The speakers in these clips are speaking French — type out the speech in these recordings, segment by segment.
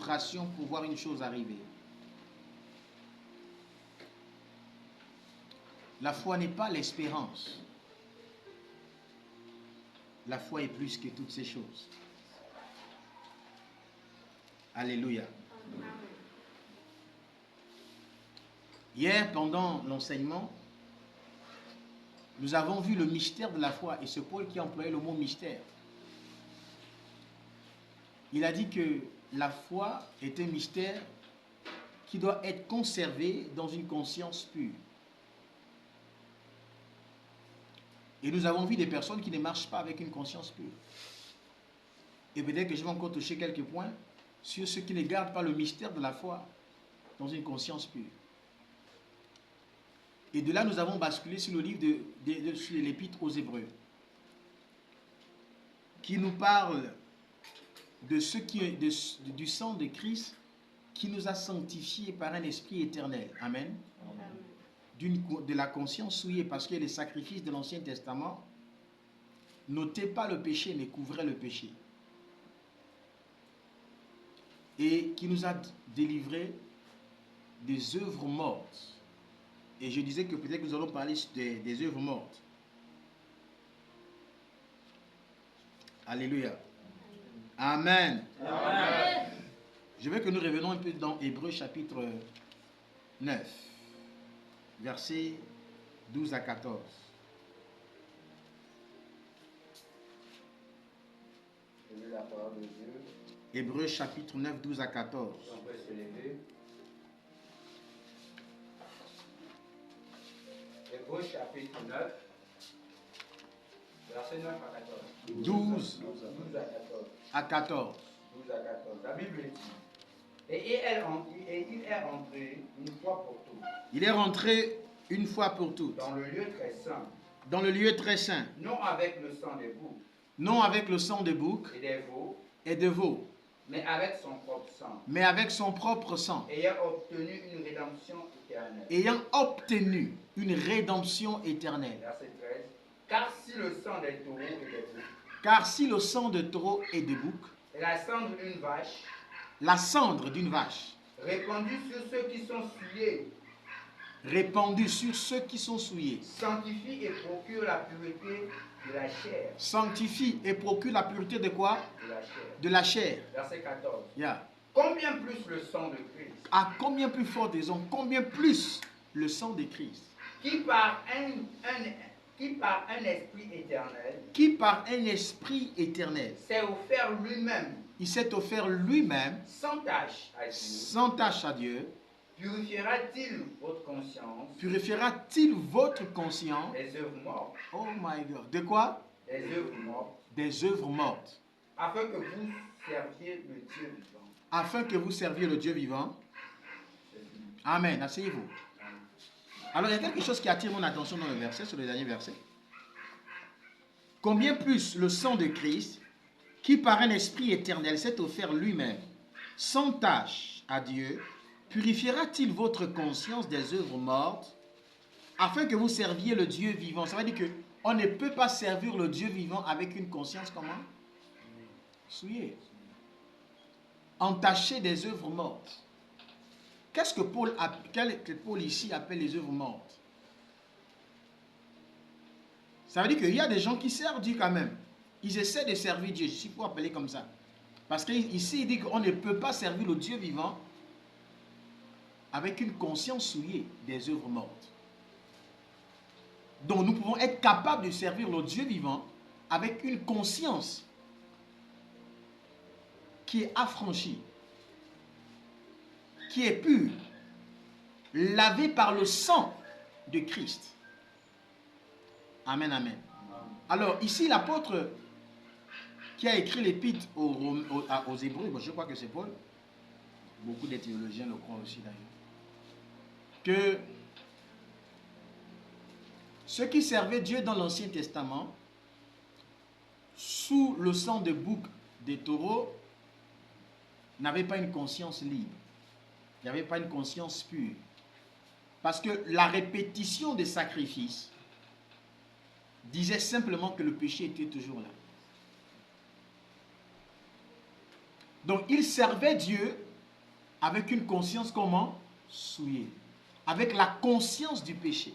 frustration pour voir une chose arriver. La foi n'est pas l'espérance. La foi est plus que toutes ces choses. Alléluia. Hier, pendant l'enseignement, nous avons vu le mystère de la foi, et c'est Paul qui a employé le mot mystère. Il a dit que la foi est un mystère qui doit être conservé dans une conscience pure. Et nous avons vu des personnes qui ne marchent pas avec une conscience pure. Et peut-être que je vais encore toucher quelques points sur ceux qui ne gardent pas le mystère de la foi dans une conscience pure. Et de là, nous avons basculé sur le livre sur l'épître aux Hébreux, qui nous parle de ce qui est du sang de Christ qui nous a sanctifiés par un esprit éternel. Amen. De la conscience souillée, parce que les sacrifices de l'Ancien Testament n'ôtaient pas le péché, mais couvraient le péché. Et qui nous a délivrés des œuvres mortes. Et je disais que peut-être que nous allons parler des œuvres mortes. Alléluia. Amen. Amen. Je veux que nous revenons un peu dans Hébreux chapitre 9, versets 12 à 14. La parole de Dieu. Hébreux chapitre 9, 12 à 14. On peut se lever. Hébreux chapitre 9, verset 9 à 14. 12 à 14. 12 à 14. La Bible dit. Et il est rentré une fois pour toutes. Il est rentré une fois pour toutes. Dans le lieu très saint. Dans le lieu très saint. Non avec le sang des boucs. Non avec le sang des boucs. Et des veaux. Et de veaux. Mais avec son propre sang. Mais avec son propre sang. Ayant obtenu une rédemption éternelle. Ayant obtenu une rédemption éternelle. Verset 13. Car si le sang des taureaux et des boucs. Car si le sang de taureau et de bouc. Et la cendre d'une vache. La cendre d'une vache. Répandue sur ceux qui sont souillés. Répandue sur ceux qui sont souillés. Sanctifie et procure la pureté de la chair. Sanctifie et procure la pureté de quoi? De la chair. De la chair. Verset 14. Yeah. Combien plus le sang de Christ? À combien plus forte raison, combien plus le sang de Christ? Qui par un esprit éternel. Qui par un esprit éternel. S'est offert lui-même. Il s'est offert lui-même. Sans tache à Dieu. Sans tache à Dieu. Purifiera-t-il votre conscience? Purifiera-t-il votre conscience? Des œuvres mortes. Oh my God. De quoi? Des œuvres mortes. Des œuvres mortes. Afin que vous serviez le Dieu vivant. Afin que vous serviez le Dieu vivant. Amen. Asseyez-vous. Alors il y a quelque chose qui attire mon attention dans le verset, sur le dernier verset. Combien plus le sang de Christ, qui par un esprit éternel s'est offert lui-même, sans tache à Dieu, purifiera-t-il votre conscience des œuvres mortes, afin que vous serviez le Dieu vivant? Ça veut dire qu'on ne peut pas servir le Dieu vivant avec une conscience comment? Souillée. Entachée des œuvres mortes. Qu'est-ce que Paul ici appelle les œuvres mortes? Ça veut dire qu'il y a des gens qui servent Dieu quand même. Ils essaient de servir Dieu, je suis pour appeler comme ça. Parce qu'ici, il dit qu'on ne peut pas servir le Dieu vivant avec une conscience souillée des œuvres mortes. Donc nous pouvons être capables de servir le Dieu vivant avec une conscience qui est affranchie, qui est pure, lavée par le sang de Christ. Amen, amen. Alors ici, l'apôtre qui a écrit l'épître aux Hébreux, je crois que c'est Paul, beaucoup de théologiens le croient aussi d'ailleurs, que ceux qui servaient Dieu dans l'Ancien Testament, sous le sang de bouc, des taureaux, n'avaient pas une conscience libre. Il n'y avait pas une conscience pure. Parce que la répétition des sacrifices disait simplement que le péché était toujours là. Donc ils servaient Dieu avec une conscience comment? Souillée. Avec la conscience du péché.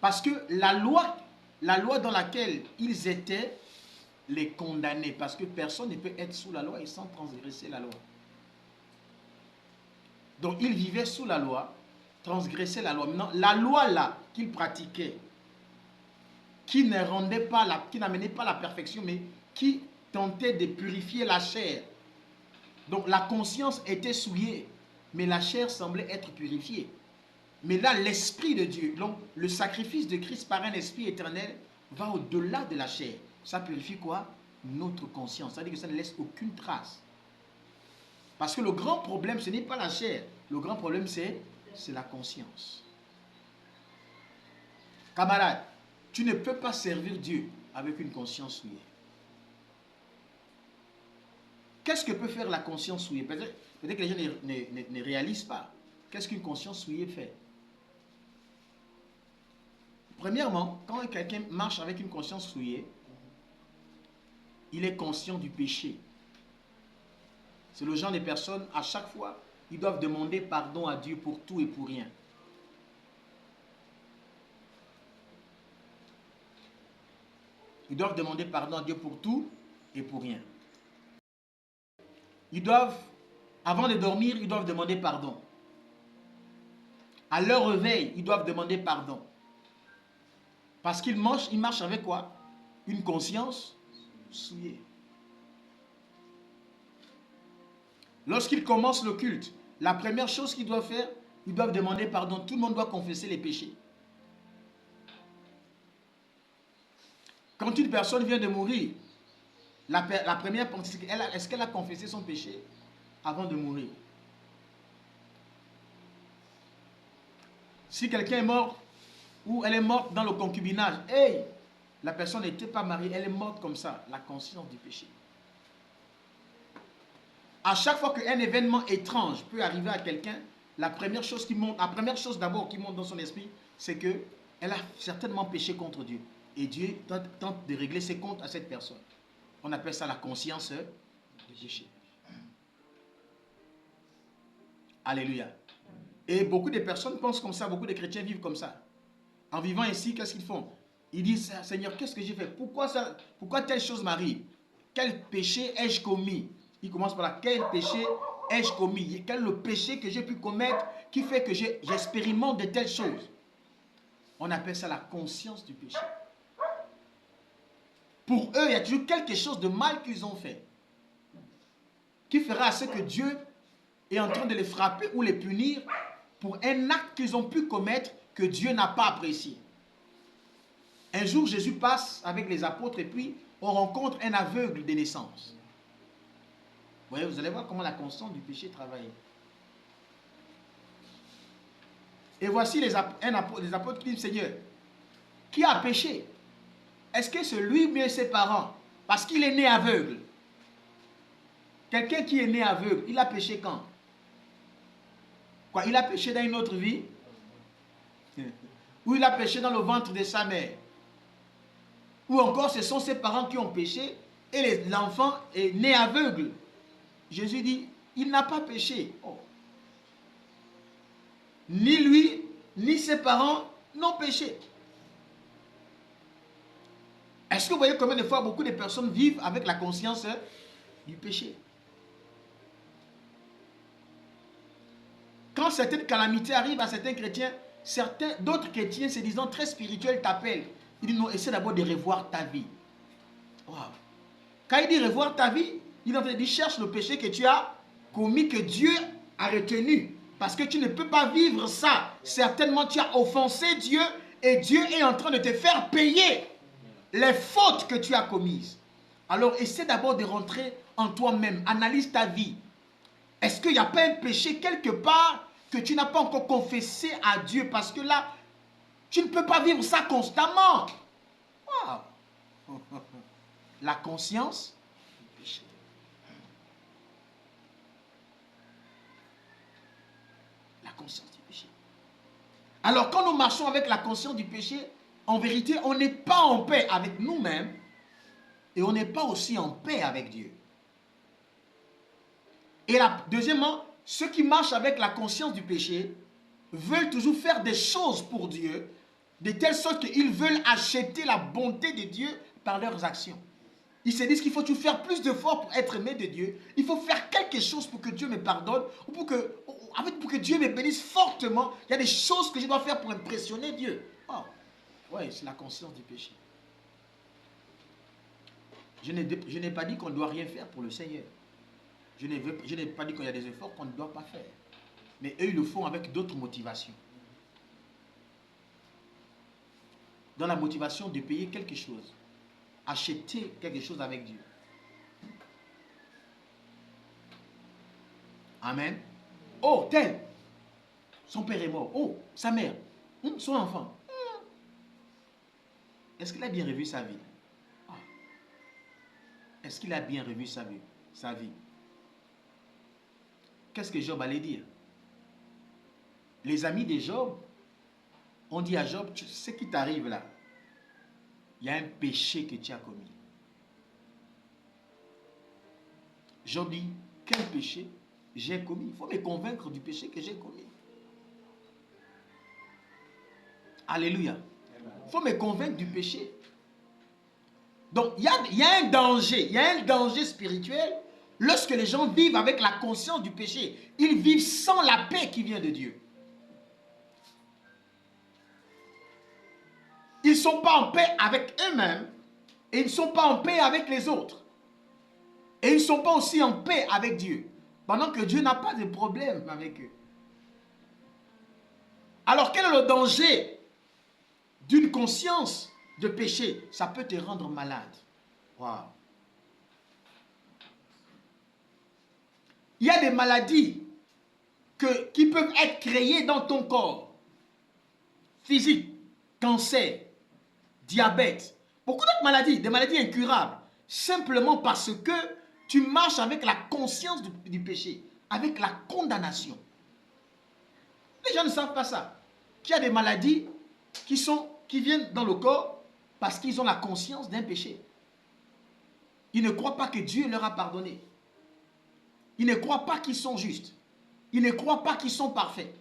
Parce que la loi dans laquelle ils étaient les condamnait. Parce que personne ne peut être sous la loi et sans transgresser la loi. Donc ils vivaient sous la loi, transgressaient la loi. Maintenant, la loi là qu'ils pratiquaient, qui ne rendait pas qui n'amenait pas la perfection, mais qui tentait de purifier la chair. Donc la conscience était souillée, mais la chair semblait être purifiée. Mais là, l'Esprit de Dieu, donc le sacrifice de Christ par un Esprit éternel, va au-delà de la chair. Ça purifie quoi? Notre conscience. C'est-à-dire que ça ne laisse aucune trace. Parce que le grand problème, ce n'est pas la chair. Le grand problème, c'est la conscience. Camarade, tu ne peux pas servir Dieu avec une conscience souillée. Qu'est-ce que peut faire la conscience souillée? Peut-être que les gens ne réalisent pas. Qu'est-ce qu'une conscience souillée fait? Premièrement, quand quelqu'un marche avec une conscience souillée, il est conscient du péché. C'est le genre de personnes, à chaque fois, ils doivent demander pardon à Dieu pour tout et pour rien. Ils doivent demander pardon à Dieu pour tout et pour rien. Ils doivent, avant de dormir, ils doivent demander pardon. À leur réveil, ils doivent demander pardon. Parce qu'ils marchent avec quoi? Une conscience souillée. Lorsqu'ils commencent le culte, la première chose qu'ils doivent faire, ils doivent demander pardon. Tout le monde doit confesser les péchés. Quand une personne vient de mourir, la première pensée, c'est est-ce qu'elle a confessé son péché avant de mourir? Si quelqu'un est mort, ou elle est morte dans le concubinage, hey, la personne n'était pas mariée, elle est morte comme ça, la conscience du péché. À chaque fois qu'un événement étrange peut arriver à quelqu'un, la première chose d'abord qui monte dans son esprit, c'est que elle a certainement péché contre Dieu. Et Dieu tente de régler ses comptes à cette personne. On appelle ça la conscience du péché. Alléluia. Et beaucoup de personnes pensent comme ça, beaucoup de chrétiens vivent comme ça. En vivant ici, qu'est-ce qu'ils font? Ils disent, Seigneur, qu'est-ce que j'ai fait? Pourquoi telle chose m'arrive? Quel péché ai-je commis? Ils commencent par là, quel péché ai-je commis? Quel est le péché que j'ai pu commettre qui fait que j'expérimente de telles choses? On appelle ça la conscience du péché. Pour eux, il y a toujours quelque chose de mal qu'ils ont fait, qui fera à ce que Dieu est en train de les frapper ou les punir pour un acte qu'ils ont pu commettre que Dieu n'a pas apprécié. Un jour, Jésus passe avec les apôtres et puis on rencontre un aveugle de naissance. Vous voyez, vous allez voir comment la conscience du péché travaille. Et voici les apôtres qui disent, Seigneur, qui a péché? Est-ce que c'est lui ou bien ses parents? Parce qu'il est né aveugle. Quelqu'un qui est né aveugle, il a péché quand? Quoi, il a péché dans une autre vie? Ou il a péché dans le ventre de sa mère? Ou encore ce sont ses parents qui ont péché et l'enfant est né aveugle? Jésus dit, il n'a pas péché. Oh. Ni lui, ni ses parents n'ont péché. Est-ce que vous voyez combien de fois beaucoup de personnes vivent avec la conscience du péché? Quand certaines calamités arrivent à certains chrétiens, d'autres chrétiens se disant très spirituels t'appellent. Ils disent non, essaie d'abord de revoir ta vie. Wow. Quand il dit revoir ta vie, il cherche le péché que tu as commis, que Dieu a retenu. Parce que tu ne peux pas vivre ça. Certainement tu as offensé Dieu et Dieu est en train de te faire payer les fautes que tu as commises. Alors essaie d'abord de rentrer en toi-même. Analyse ta vie. Est-ce qu'il n'y a pas un péché quelque part que tu n'as pas encore confessé à Dieu? Parce que là, tu ne peux pas vivre ça constamment. Wow. La conscience du péché. La conscience du péché. Alors quand nous marchons avec la conscience du péché, en vérité, on n'est pas en paix avec nous-mêmes et on n'est pas aussi en paix avec Dieu. Et deuxièmement, ceux qui marchent avec la conscience du péché veulent toujours faire des choses pour Dieu, de telle sorte qu'ils veulent acheter la bonté de Dieu par leurs actions. Ils se disent qu'il faut toujours faire plus d'efforts pour être aimé de Dieu. Il faut faire quelque chose pour que Dieu me pardonne ou pour que Dieu me bénisse fortement. Il y a des choses que je dois faire pour impressionner Dieu. Oh, ouais, c'est la conscience du péché. Je n'ai pas dit qu'on ne doit rien faire pour le Seigneur. Je n'ai pas dit qu'il y a des efforts qu'on ne doit pas faire. Mais eux, ils le font avec d'autres motivations. Dans la motivation de payer quelque chose. Acheter quelque chose avec Dieu. Amen. Oh, tel. Son père est mort. Oh, sa mère. Son enfant. Est-ce qu'il a bien revu sa vie? Est-ce qu'il a bien revu sa vie? Qu'est-ce que Job allait dire? Les amis de Job ont dit à Job, ce qui t'arrive là, il y a un péché que tu as commis. Job dit, quel péché j'ai commis? Il faut me convaincre du péché que j'ai commis. Alléluia. Il faut me convaincre du péché. Donc, il y a un danger. Il y a un danger spirituel lorsque les gens vivent avec la conscience du péché. Ils vivent sans la paix qui vient de Dieu. Ils ne sont pas en paix avec eux-mêmes et ils ne sont pas en paix avec les autres. Et ils ne sont pas aussi en paix avec Dieu. Pendant que Dieu n'a pas de problème avec eux. Alors, quel est le danger d'une conscience de péché? Ça peut te rendre malade. Wow. Il y a des maladies qui peuvent être créées dans ton corps. Physique, cancer, diabète. Beaucoup d'autres maladies, des maladies incurables. Simplement parce que tu marches avec la conscience du péché, avec la condamnation. Les gens ne savent pas ça. Qu'il y a des maladies qui viennent dans le corps parce qu'ils ont la conscience d'un péché. Ils ne croient pas que Dieu leur a pardonné. Ils ne croient pas qu'ils sont justes. Ils ne croient pas qu'ils sont parfaits.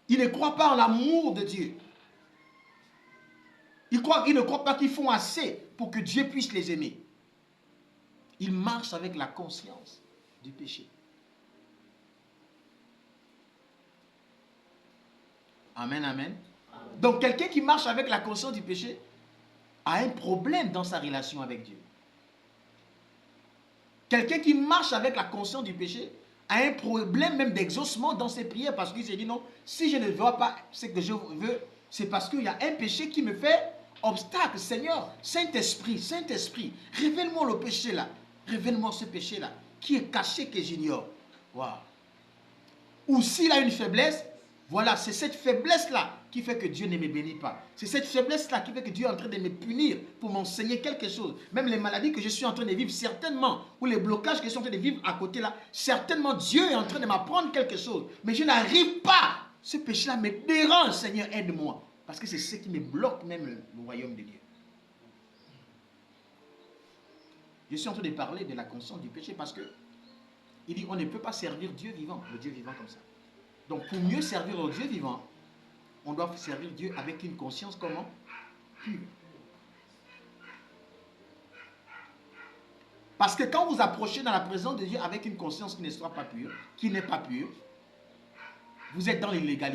Ils ne croient pas en l'amour de Dieu. Ils ne croient pas qu'ils font assez pour que Dieu puisse les aimer. Ils marchent avec la conscience du péché. Amen, amen. Donc quelqu'un qui marche avec la conscience du péché a un problème dans sa relation avec Dieu. Quelqu'un qui marche avec la conscience du péché a un problème même d'exaucement dans ses prières parce qu'il s'est dit non, si je ne vois pas ce que je veux, c'est parce qu'il y a un péché qui me fait obstacle. Seigneur, Saint-Esprit, révèle-moi le péché là. Révèle-moi ce péché là qui est caché que j'ignore. Wow. Ou s'il a une faiblesse, voilà, c'est cette faiblesse-là qui fait que Dieu ne me bénit pas. C'est cette faiblesse-là qui fait que Dieu est en train de me punir pour m'enseigner quelque chose. Même les maladies que je suis en train de vivre, certainement, ou les blocages que je suis en train de vivre à côté là, certainement Dieu est en train de m'apprendre quelque chose. Mais je n'arrive pas. Ce péché-là me dérange, Seigneur, aide-moi. Parce que c'est ce qui me bloque même le royaume de Dieu. Je suis en train de parler de la conscience du péché parce que il dit on ne peut pas servir Dieu vivant, le Dieu vivant comme ça. Donc pour mieux servir au Dieu vivant, on doit servir Dieu avec une conscience comment? Pure. Parce que quand vous approchez dans la présence de Dieu avec une conscience qui ne soit pas pure, qui n'est pas pure, vous êtes dans l'illégalité.